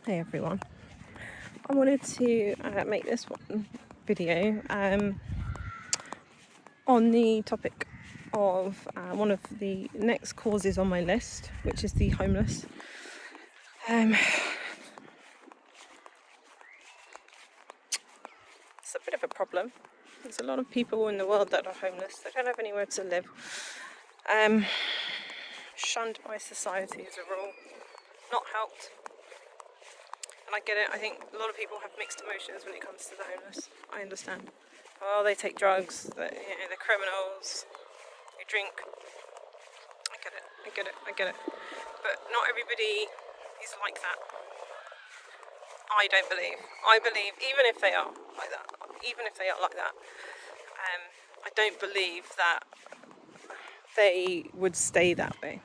Hey everyone, I wanted to make this one video on the topic of one of the next causes on my list, which is the homeless. It's a bit of a problem. There's a lot of people in the world that are homeless. They don't have anywhere to live. Shunned by society as a rule, not helped. And I get it. I think a lot of people have mixed emotions when it comes to the homeless. I understand. Oh, they take drugs. They're criminals. They drink. I get it. But not everybody is like that. I don't believe. I believe even if they are like that, I don't believe that they would stay that way.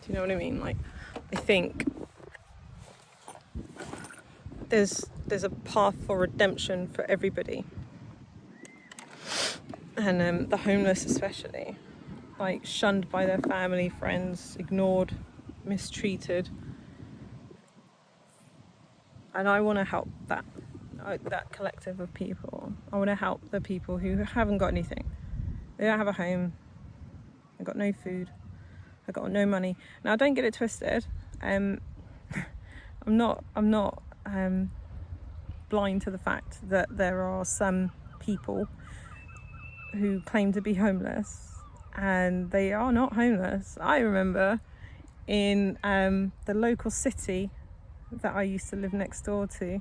Do you know what I mean? Like, I think there's a path for redemption for everybody, and the homeless especially, like shunned by their family, friends, ignored, mistreated, and I want to help that collective of people. I want to help the people who haven't got anything. They don't have a home. They've got no food. They've got no money. Now, don't get it twisted. I'm not blind to the fact that there are some people who claim to be homeless and they are not homeless. I remember in the local city that I used to live next door to,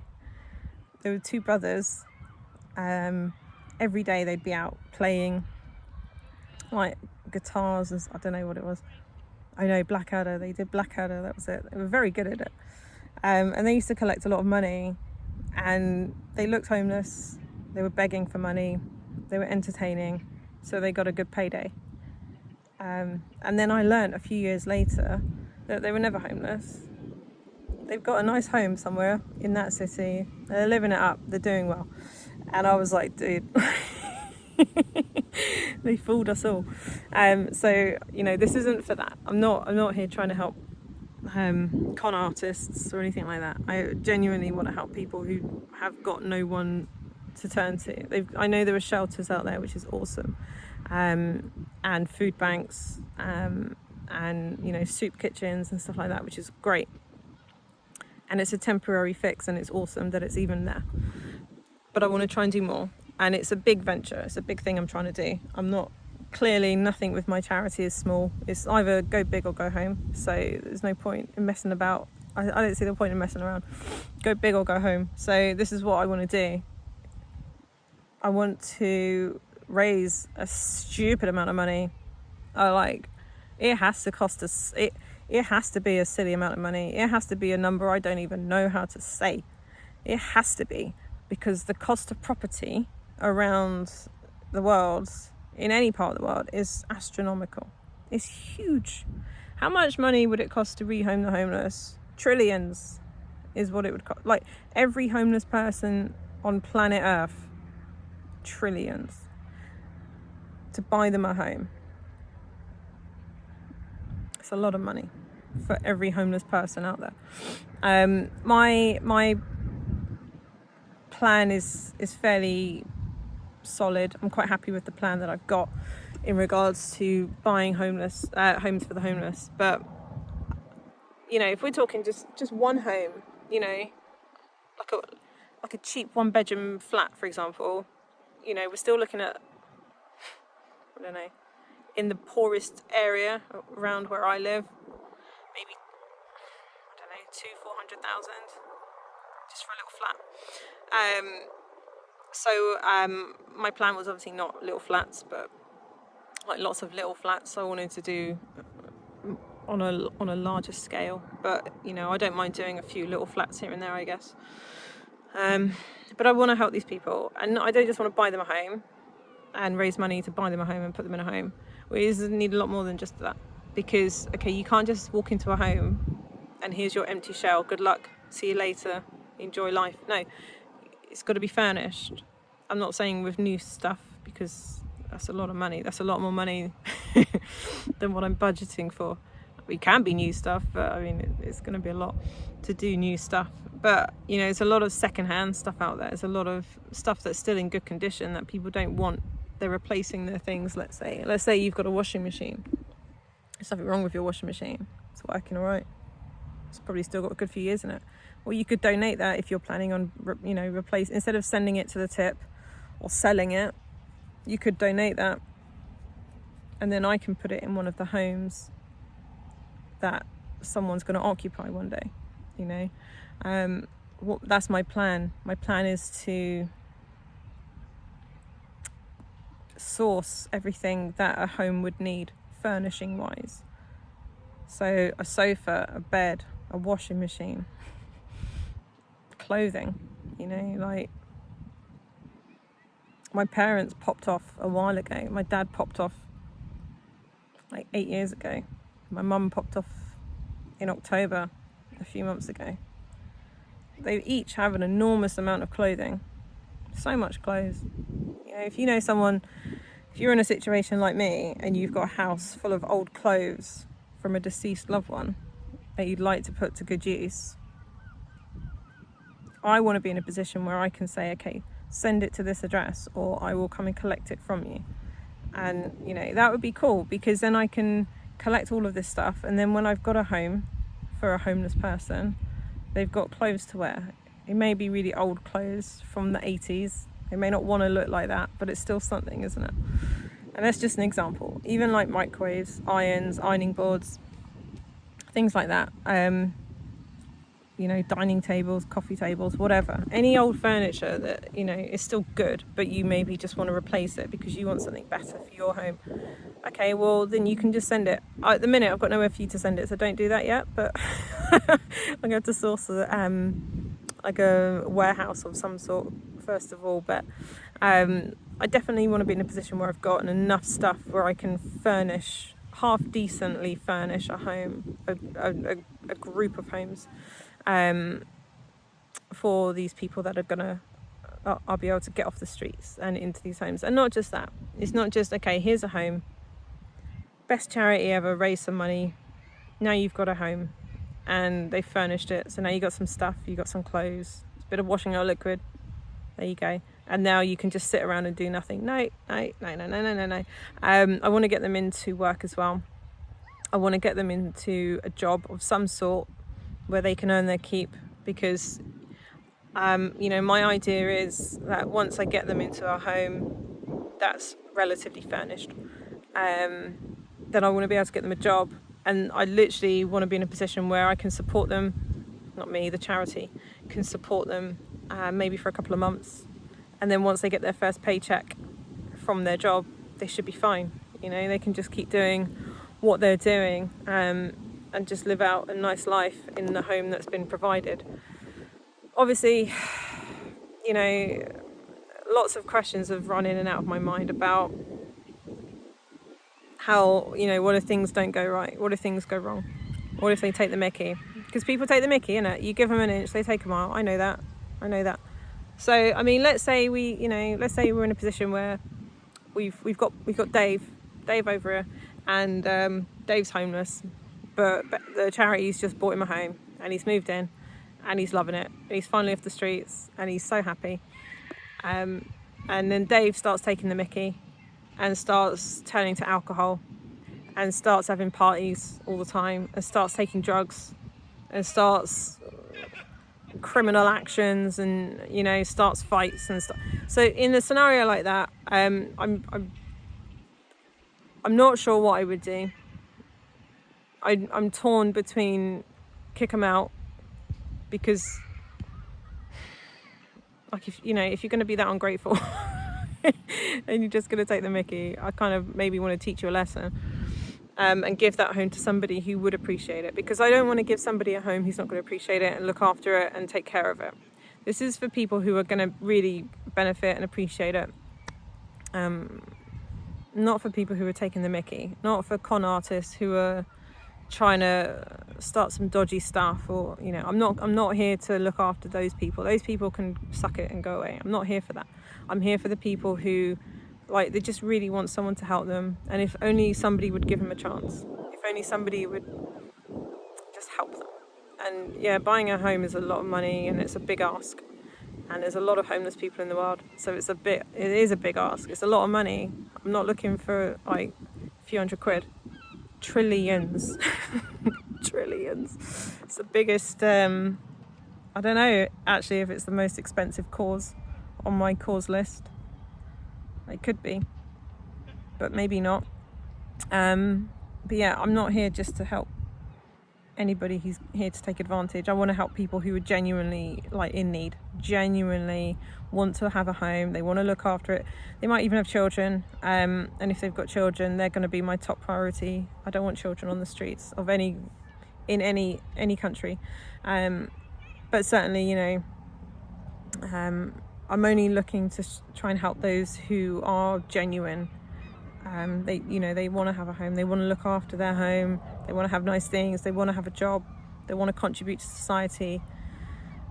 there were two brothers. Every day they'd be out playing like guitars, I don't know what it was. I know Blackadder, they did Blackadder, that was it. They were very good at it. And they used to collect a lot of money, and they looked homeless, they were begging for money, they were entertaining, so they got a good payday. And then I learned a few years later that they were never homeless. They've got a nice home somewhere in that city, they're living it up, they're doing well. And I was like, dude, they fooled us all. So, this isn't for that. I'm not here trying to help con artists or anything like that. I genuinely want to help people who have got no one to turn to. I know there are shelters out there, which is awesome, and food banks, and soup kitchens and stuff like that, which is great. And it's a temporary fix, and it's awesome that it's even there. But I want to try and do more, and it's a big venture. It's a big thing I'm trying to do. Clearly nothing with my charity is small. It's either go big or go home. So there's no point in messing about. I don't see the point in messing around. Go big or go home. So this is what I want to do. I want to raise a stupid amount of money. It has to cost us. It has to be a silly amount of money. It has to be a number I don't even know how to say. It has to be, because the cost of property around the world, in any part of the world, is astronomical. It's huge. How much money would it cost to rehome the homeless? Trillions is what it would cost. Like, every homeless person on planet Earth, trillions, to buy them a home. It's a lot of money for every homeless person out there. My plan is fairly solid. I'm quite happy with the plan that I've got in regards to buying homes for the homeless. But if we're talking just one home, like a cheap 1-bedroom flat, for example, we're still looking at, I don't know, in the poorest area around where I live, maybe, I don't know, 400,000 just for a little flat. So my plan was obviously not little flats, but like lots of little flats. I wanted to do on a larger scale, but I don't mind doing a few little flats here and there, I guess. But I want to help these people, and I don't just want to buy them a home and raise money to buy them a home and put them in a home. We need a lot more than just that, because you can't just walk into a home and here's your empty shell, good luck, see you later, enjoy life. No, it's got to be furnished. I'm not saying with new stuff, because that's a lot of money. That's a lot more money than what I'm budgeting for. It can be new stuff, but I mean, it's going to be a lot to do new stuff. But, you know, there's a lot of secondhand stuff out there. There's a lot of stuff that's still in good condition that people don't want. They're replacing their things. Let's say you've got a washing machine. There's nothing wrong with your washing machine. It's working all right. It's probably still got a good few years in it. Well, you could donate that if you're planning on, you know, replace, instead of sending it to the tip or selling it, you could donate that. And then I can put it in one of the homes that someone's going to occupy one day, you know. That's my plan. My plan is to source everything that a home would need, furnishing wise. So a sofa, a bed, a washing machine, clothing, you know, like my parents popped off a while ago. My dad popped off like 8 years ago. My mum popped off in October a few months ago. They each have an enormous amount of clothing, so much clothes. You know, if you know someone, if you're in a situation like me and you've got a house full of old clothes from a deceased loved one that you'd like to put to good use, I want to be in a position where I can say, okay, send it to this address, or I will come and collect it from you. And, you know, that would be cool, because then I can collect all of this stuff, and then when I've got a home for a homeless person, they've got clothes to wear. It may be really old clothes from the 80s. They may not want to look like that, but it's still something, isn't it? And that's just an example. Even like microwaves, irons, ironing boards, things like that. You know, dining tables, coffee tables, whatever. Any old furniture that, you know, is still good, but you maybe just want to replace it because you want something better for your home. Okay, well, then you can just send it. At the minute, I've got nowhere for you to send it, so don't do that yet, but I'm going to have to source like a warehouse of some sort, first of all. But I definitely want to be in a position where I've got enough stuff where I can furnish, half decently furnish a home, a group of homes, for these people that are gonna, I'll be able to get off the streets and into these homes. And not just that, it's not just, okay, here's a home, best charity ever, raise some money, now you've got a home and they furnished it, so now you got some stuff, you got some clothes, a bit of washing out liquid, there you go, and now you can just sit around and do nothing. No. I want to get them into work as well. I want to get them into a job of some sort where they can earn their keep, because you know, my idea is that once I get them into a home that's relatively furnished, then I want to be able to get them a job, and I literally want to be in a position where I can support them, not me, the charity can support them maybe for a couple of months, and then once they get their first paycheck from their job, they should be fine. You know, they can just keep doing what they're doing and just live out a nice life in the home that's been provided. Obviously, you know, lots of questions have run in and out of my mind about how, you know, what if things don't go right? What if things go wrong? What if they take the mickey? Because people take the mickey, innit? You give them an inch, they take a mile. I know that. So, I mean, let's say we're in a position where we've got Dave over here, and Dave's homeless, but the charity's just bought him a home, and he's moved in, and he's loving it, and he's finally off the streets, and he's so happy. And then Dave starts taking the mickey, and starts turning to alcohol, and starts having parties all the time, and starts taking drugs, and starts criminal actions, and, you know, starts fights and stuff. So in a scenario like that, I'm not sure what I would do. I'm torn between kick them out, because, like, if you're going to be that ungrateful and you're just going to take the mickey, I kind of maybe want to teach you a lesson, and give that home to somebody who would appreciate it, because I don't want to give somebody a home who's not going to appreciate it and look after it and take care of it. This is for people who are going to really benefit and appreciate it. Not for people who are taking the mickey, not for con artists who are trying to start some dodgy stuff, or, you know, I'm not here to look after those people. Those people can suck it and go away. I'm not here for that. I'm here for the people who, like, they just really want someone to help them, and if only somebody would give them a chance, if only somebody would just help them. And yeah, buying a home is a lot of money, and it's a big ask. And there's a lot of homeless people in the world, so it is a big ask. It's a lot of money. I'm not looking for like a few hundred quid. Trillions. Trillions. It's the biggest, I don't know actually if it's the most expensive cause on my cause list. It could be, but maybe not. But yeah, I'm not here just to help anybody who's here to take advantage. I want to help people who are genuinely like in need, genuinely want to have a home, they want to look after it, they might even have children, and if they've got children, they're going to be my top priority. I don't want children on the streets of any country, but certainly, you know, I'm only looking to try and help those who are genuine. They want to have a home, they want to look after their home, they want to have nice things, they want to have a job, they want to contribute to society.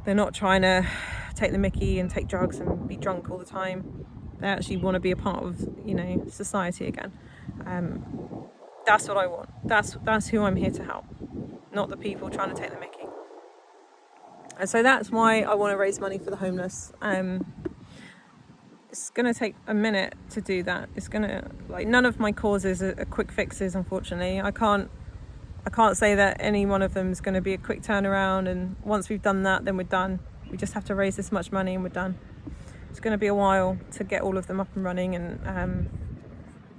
They're not trying to take the mickey and take drugs and be drunk all the time. They actually want to be a part of, you know, society again. That's what I want. That's who I'm here to help, not the people trying to take the mickey. And so that's why I want to raise money for the homeless. It's going to take a minute to do that. It's going to, like, none of my causes are quick fixes, unfortunately. I can't say that any one of them is going to be a quick turnaround, and once we've done that, then we're done. We just have to raise this much money and we're done. It's going to be a while to get all of them up and running and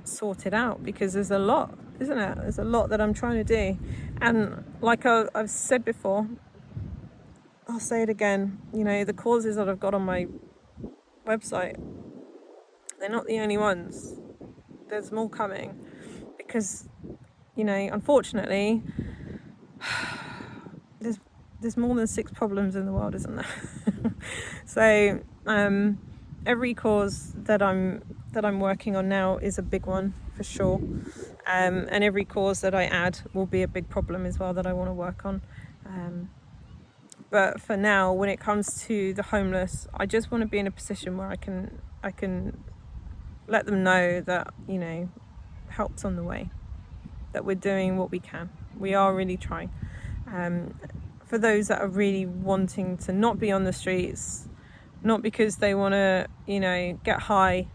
sorted out, because there's a lot, isn't it? There's a lot that I'm trying to do. And like I've said before, I'll say it again, you know, the causes that I've got on my website, they're not the only ones. There's more coming, because, you know, unfortunately, there's more than 6 problems in the world, isn't there? So every cause that I'm working on now is a big one for sure, and every cause that I add will be a big problem as well that I want to work on. But for now, when it comes to the homeless, I just want to be in a position where I can let them know that, you know, help's on the way, that we're doing what we can. We are really trying. For those that are really wanting to not be on the streets, not because they want to, you know, get high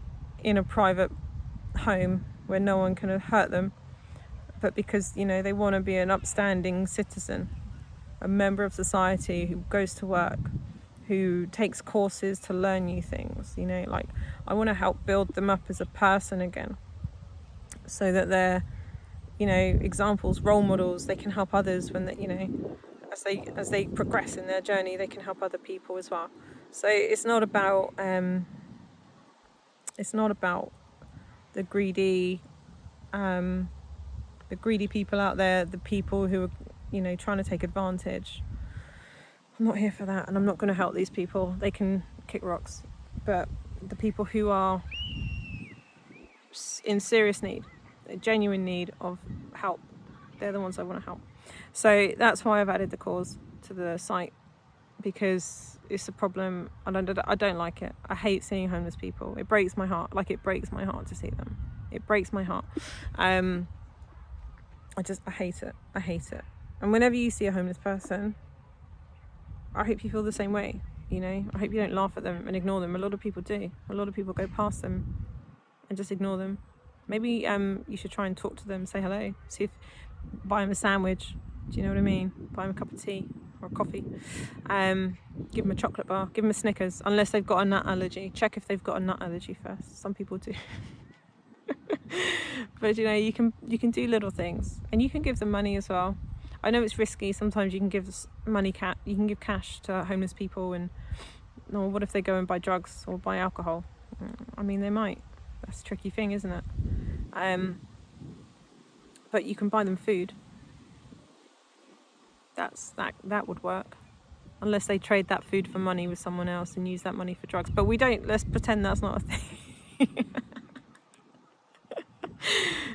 in a private home where no one can hurt them, but because, you know, they want to be an upstanding citizen, a member of society who goes to work, who takes courses to learn new things. You know, like, I want to help build them up as a person again, so that they're, you know, examples, role models. They can help others when they, you know, as they progress in their journey, they can help other people as well. So it's not about the greedy people out there, the people who are, you know, trying to take advantage. I'm not here for that, and I'm not going to help these people. They can kick rocks, but the people who are in serious need, genuine need of help, they're the ones I want to help. So that's why I've added the cause to the site, because it's a problem, and I don't like it. I hate seeing homeless people. It breaks my heart. Like, it breaks my heart to see them. It breaks my heart. I hate it. I hate it. And whenever you see a homeless person, I hope you feel the same way. You know, I hope you don't laugh at them and ignore them. A lot of people do. A lot of people go past them and just ignore them. Maybe you should try and talk to them, say hello, buy them a sandwich. Do you know what I mean? Buy them a cup of tea or a coffee. Give them a chocolate bar. Give them a Snickers, unless they've got a nut allergy. Check if they've got a nut allergy first. Some people do. But, you know, you can do little things, and you can give them money as well. I know it's risky. Sometimes you can give you can give cash to homeless people, and what if they go and buy drugs or buy alcohol? I mean, they might. That's a tricky thing, isn't it? But you can buy them food. That would work, unless they trade that food for money with someone else and use that money for drugs. But we don't. Let's pretend that's not a thing.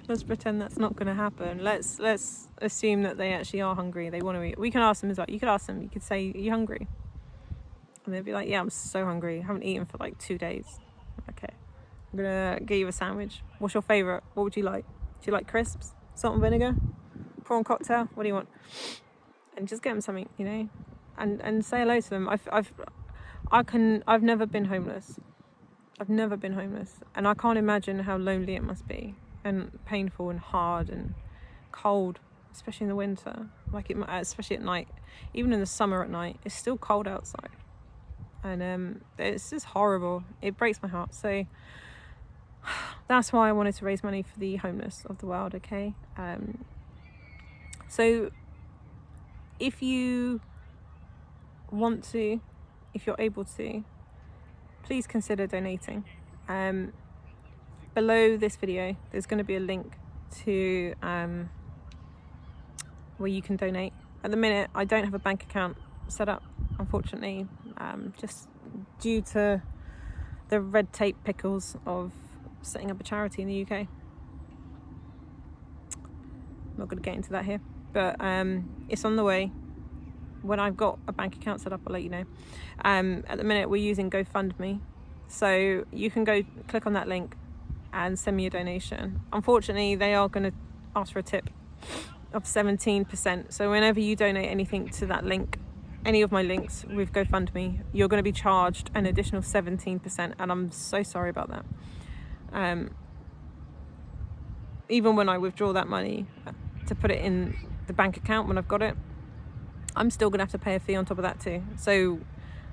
Let's pretend that's not going to happen. Let's assume that they actually are hungry. They want to eat. We can ask them as well. You could ask them. You could say, "Are you hungry?" And they'd be like, "Yeah, I'm so hungry. I haven't eaten for like 2 days." Okay, I'm gonna get you a sandwich. What's your favourite? What would you like? Do you like crisps? Salt and vinegar? prawn cocktail, what do you want? And just get them something, you know, and say hello to them. I've never been homeless. I've never been homeless, and I can't imagine how lonely it must be, and painful and hard and cold, especially in the winter, like especially at night. Even in the summer at night, it's still cold outside, and it's just horrible. It breaks my heart. So that's why I wanted to raise money for the homeless of the world. Okay, so if you want to, if you're able to, please consider donating. Below this video there's going to be a link to where you can donate. At the minute I don't have a bank account set up, unfortunately, just due to the red tape pickles of setting up a charity in the UK. I'm not going to get into that here, but it's on the way. When I've got a bank account set up, I'll let you know. At the minute we're using GoFundMe, so you can go click on that link and send me a donation. Unfortunately they are going to ask for a tip of 17%, so whenever you donate anything to that link, any of my links with GoFundMe, you're going to be charged an additional 17%, and I'm so sorry about that. Even when I withdraw that money to put it in the bank account when I've got it, I'm still going to have to pay a fee on top of that too. So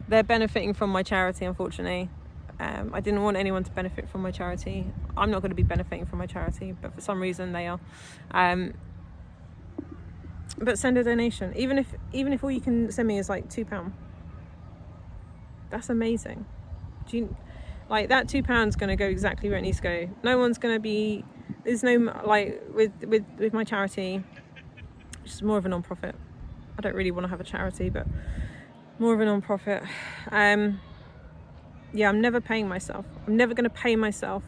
they're benefiting from my charity, unfortunately. I didn't want anyone to benefit from my charity. I'm not going to be benefiting from my charity, but for some reason they are. But send a donation, even if all you can send me is like £2. That's amazing. Do you, like, that £2 going to go exactly where it needs to go. No one's going to be, there's no, like with my charity, which is more of a non-profit. I don't really want to have a charity, but more of a non-profit. Yeah, I'm never paying myself. I'm never going to pay myself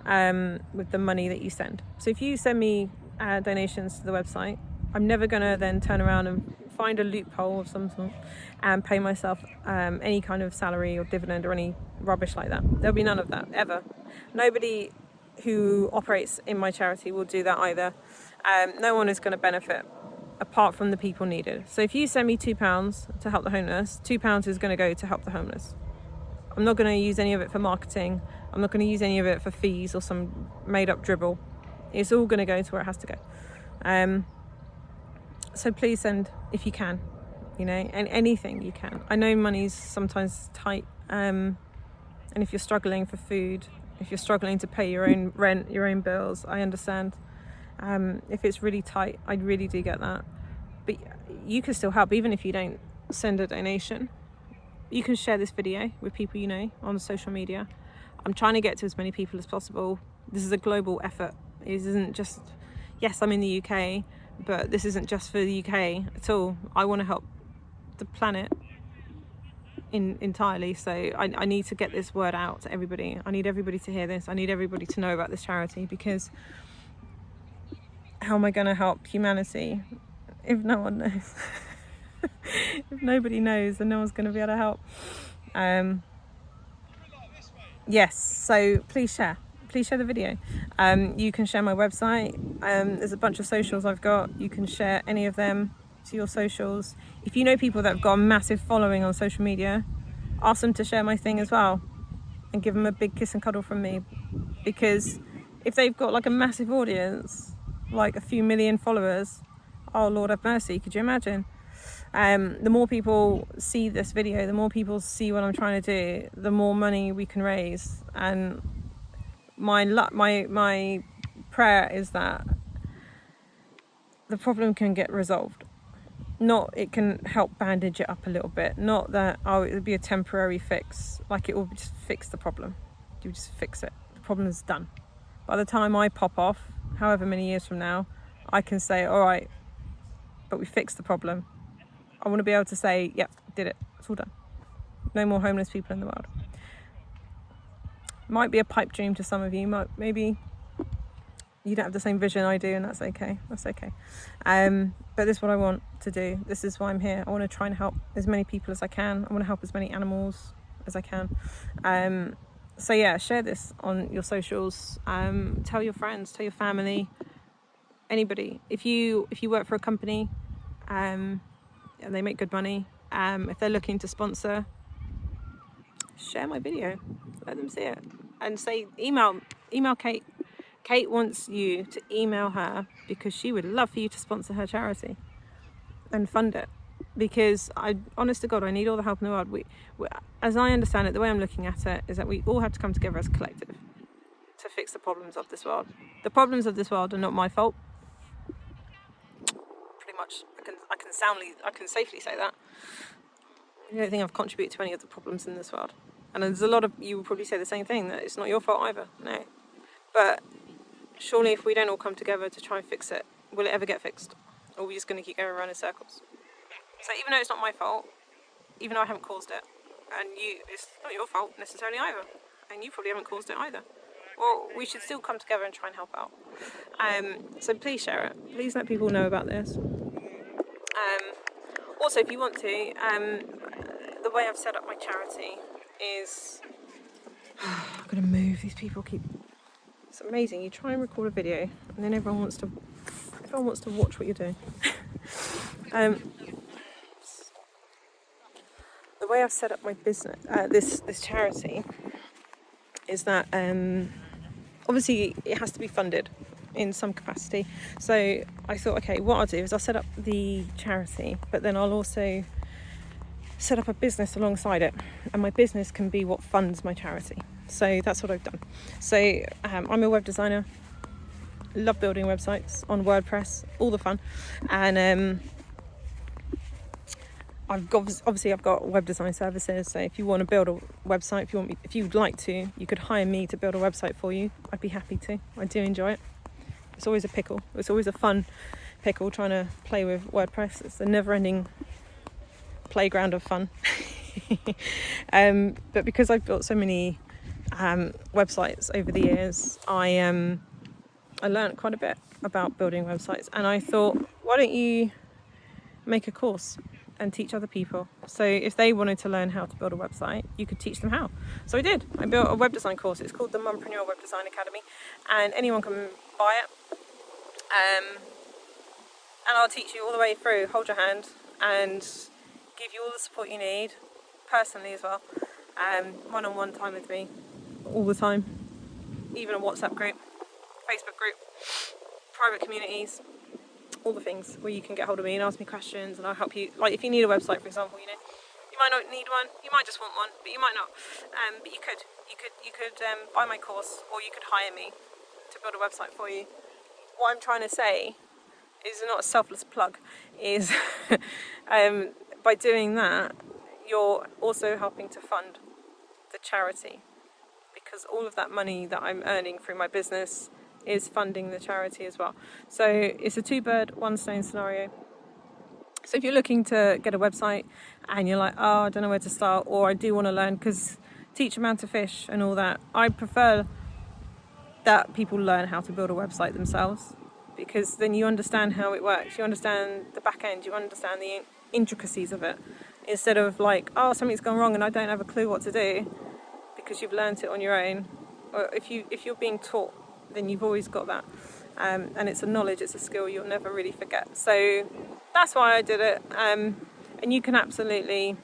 with the money that you send. So if you send me donations to the website, I'm never going to then turn around and find a loophole of some sort and pay myself any kind of salary or dividend or any rubbish like that. There'll be none of that, ever. Nobody who operates in my charity will do that either. No one is going to benefit apart from the people needed. So if you send me £2 to help the homeless, £2 is going to go to help the homeless. I'm not going to use any of it for marketing. I'm not going to use any of it for fees or some made up dribble. It's all going to go to where it has to go. So please send if you can, you know, and anything you can. I know money's sometimes tight, and if you're struggling for food, if you're struggling to pay your own rent, your own bills, I understand. If it's really tight, I really do get that. But you can still help, even if you don't send a donation. You can share this video with people you know on social media. I'm trying to get to as many people as possible. This is a global effort. It isn't just, yes, I'm in the UK, but this isn't just for the UK at all. I want to help the planet entirely, so I need to get this word out to everybody. I need everybody to hear this. I need everybody to know about this charity, because how am I going to help humanity if no one knows? If nobody knows, then no one's going to be able to help. Yes, so please share the video. You can share my website. There's a bunch of socials I've got. You can share any of them to your socials. If you know people that have got a massive following on social media, ask them to share my thing as well, and give them a big kiss and cuddle from me. Because if they've got like a massive audience, like a few million followers, oh Lord have mercy, could you imagine? The more people see this video, the more people see what I'm trying to do, the more money we can raise. And my prayer is that the problem can get resolved. Not it can help bandage it up a little bit. Not that, oh, it would be a temporary fix, like it will just fix the problem. You just fix it. The problem is done. By the time I pop off, however many years from now, I can say, all right, but we fixed the problem. I want to be able to say, yep, did it. It's all done. No more homeless people in the world. Might be a pipe dream to some of you. Maybe you don't have the same vision I do, and that's okay. That's okay. But this is what I want to do. This is why I'm here. I want to try and help as many people as I can. I want to help as many animals as I can. So yeah, share this on your socials. Tell your friends, tell your family. Anybody. If you work for a company, and they make good money, if they're looking to sponsor, share my video, let them see it, and say email Kate. Kate wants you to email her because she would love for you to sponsor her charity and fund it. Because honest to God, I need all the help in the world. We, as I understand it, the way I'm looking at it is that we all have to come together as a collective to fix the problems of this world. The problems of this world are not my fault. Pretty much, I can safely say that. I don't think I've contributed to any of the problems in this world. And there's a lot of you will probably say the same thing, that it's not your fault either. No, but surely if we don't all come together to try and fix it, will it ever get fixed? Or are we just going to keep going around in circles? So even though it's not my fault, even though I haven't caused it, and it's not your fault necessarily either, and you probably haven't caused it either, well, we should still come together and try and help out. So please share it. Please let people know about this. Also, if you want to, the way I've set up my charity is... I'm going to move. These people keep... It's amazing. You try and record a video, and then everyone wants to watch what you're doing. The way I've set up my business, this charity, is that obviously it has to be funded in some capacity. So I thought, okay, what I'll do is I'll set up the charity, but then I'll also set up a business alongside it, and my business can be what funds my charity. So that's what I've done. So I'm a web designer, love building websites on WordPress, all the fun, and I've got web design services. So if you want to build a website, if you'd like to, you could hire me to build a website for you. I'd be happy to. I do enjoy it. It's always a pickle. It's always a fun pickle trying to play with WordPress. It's a never-ending playground of fun. But because I've built so many websites over the years, I learned quite a bit about building websites, and I thought, why don't you make a course and teach other people? So if they wanted to learn how to build a website, you could teach them how. So I did. I built a web design course. It's called the Mumpreneur Web Design Academy, and anyone can buy it. And I'll teach you all the way through, hold your hand, and give you all the support you need, personally as well. One-on-one time with me, all the time. Even a WhatsApp group, Facebook group, private communities, all the things where you can get hold of me and ask me questions, and I'll help you. Like if you need a website, for example, you might not need one, you might just want one, but you might not. But you could buy my course, or you could hire me to build a website for you. What I'm trying to say is not a selfless plug. Is by doing that, you're also helping to fund the charity, because all of that money that I'm earning through my business is funding the charity as well. So it's a two-bird, one-stone scenario. So if you're looking to get a website and you're like, oh, I don't know where to start, or I do want to learn, because teach a man to fish and all that, I prefer that people learn how to build a website themselves, because then you understand how it works, you understand the back end, you understand the intricacies of it, instead of like, oh, something's gone wrong and I don't have a clue what to do, because you've learned it on your own. Or if you're being taught, then you've always got that, and it's a knowledge, it's a skill you'll never really forget. So that's why I did it, and you can absolutely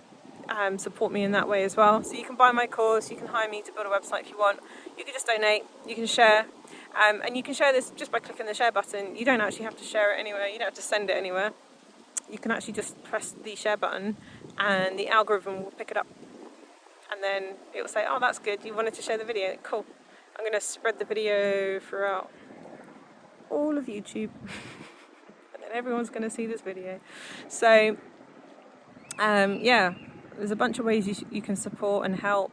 support me in that way as well. So you can buy my course, you can hire me to build a website if you want, you can just donate, you can share, and you can share this just by clicking the share button. You don't actually have to share it anywhere, you don't have to send it anywhere. You can actually just press the share button and the algorithm will pick it up, and then it will say, oh, that's good, you wanted to share the video, cool. I'm going to spread the video throughout all of YouTube and then everyone's going to see this video. So yeah, there's a bunch of ways you can support and help,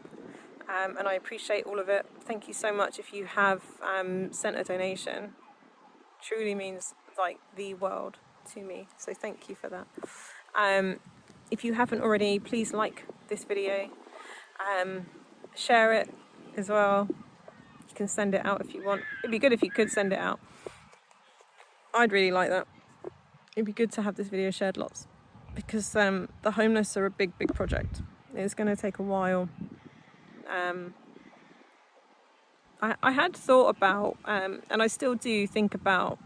and I appreciate all of it. Thank you so much if you have sent a donation. Truly means like the world to me, so thank you for that. If you haven't already, please like this video, share it as well. You can send it out if you want. It'd be good if you could send it out. I'd really like that. It'd be good to have this video shared lots, because the homeless are a big project. It's going to take a while. I had thought about, and I still do think about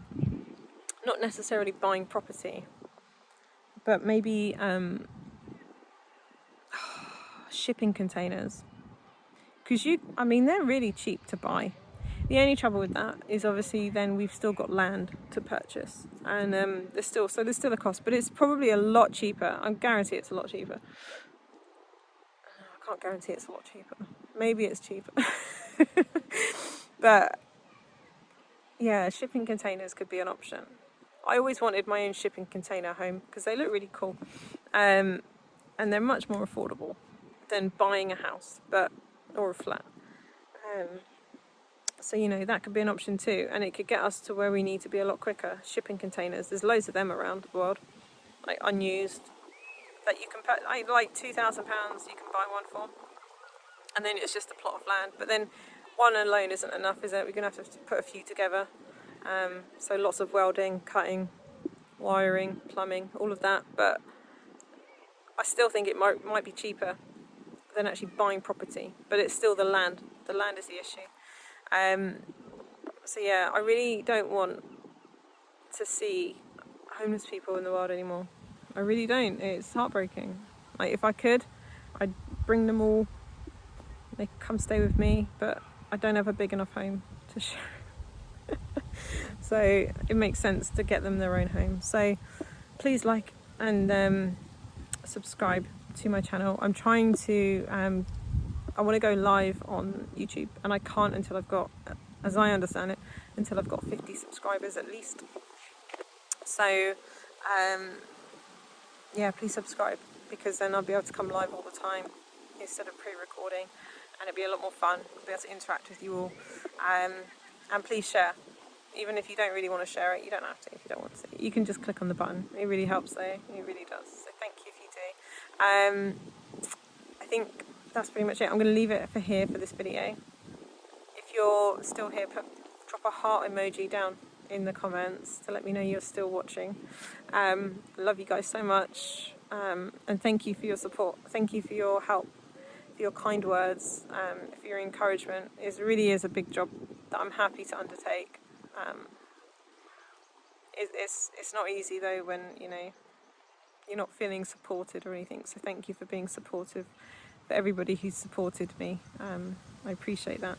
not necessarily buying property, but maybe shipping containers. Because they're really cheap to buy. The only trouble with that is obviously then we've still got land to purchase, and there's still a cost, but it's probably a lot cheaper. I guarantee it's a lot cheaper. I can't guarantee it's a lot cheaper. Maybe it's cheaper. But yeah, shipping containers could be an option. I always wanted my own shipping container home because they look really cool, and they're much more affordable than buying a house or a flat. So that could be an option too, and it could get us to where we need to be a lot quicker. Shipping containers, there's loads of them around the world, like unused, that you can put, like £2,000 you can buy one for, and then it's just a plot of land. But then one alone isn't enough, is it? We're going to have to put a few together. So lots of welding, cutting, wiring, plumbing, all of that. But I still think it might be cheaper than actually buying property. But it's still the land. The land is the issue. So yeah, I really don't want to see homeless people in the world anymore. I really don't. It's heartbreaking. Like, if I could, I'd bring them all. They could come stay with me, but I don't have a big enough home to share. So it makes sense to get them their own home. So please like and subscribe to my channel. I'm trying to I want to go live on YouTube, and I can't until I've got, as I understand it, until I've got 50 subscribers at least. So yeah, please subscribe, because then I'll be able to come live all the time instead of pre-recording, and it'll be a lot more fun. I'll be able to interact with you all. And please share. Even if you don't really want to share it, you don't have to if you don't want to. You can just click on the button. It really helps though. It really does. So thank you if you do. I think that's pretty much it. I'm going to leave it for here for this video. If you're still here, drop a heart emoji down in the comments to let me know you're still watching. I love you guys so much, and thank you for your support. Thank you for your help, for your kind words, for your encouragement. It really is a big job that I'm happy to undertake. It's not easy though when you're not feeling supported or anything. So thank you for being supportive. For everybody who's supported me, I appreciate that.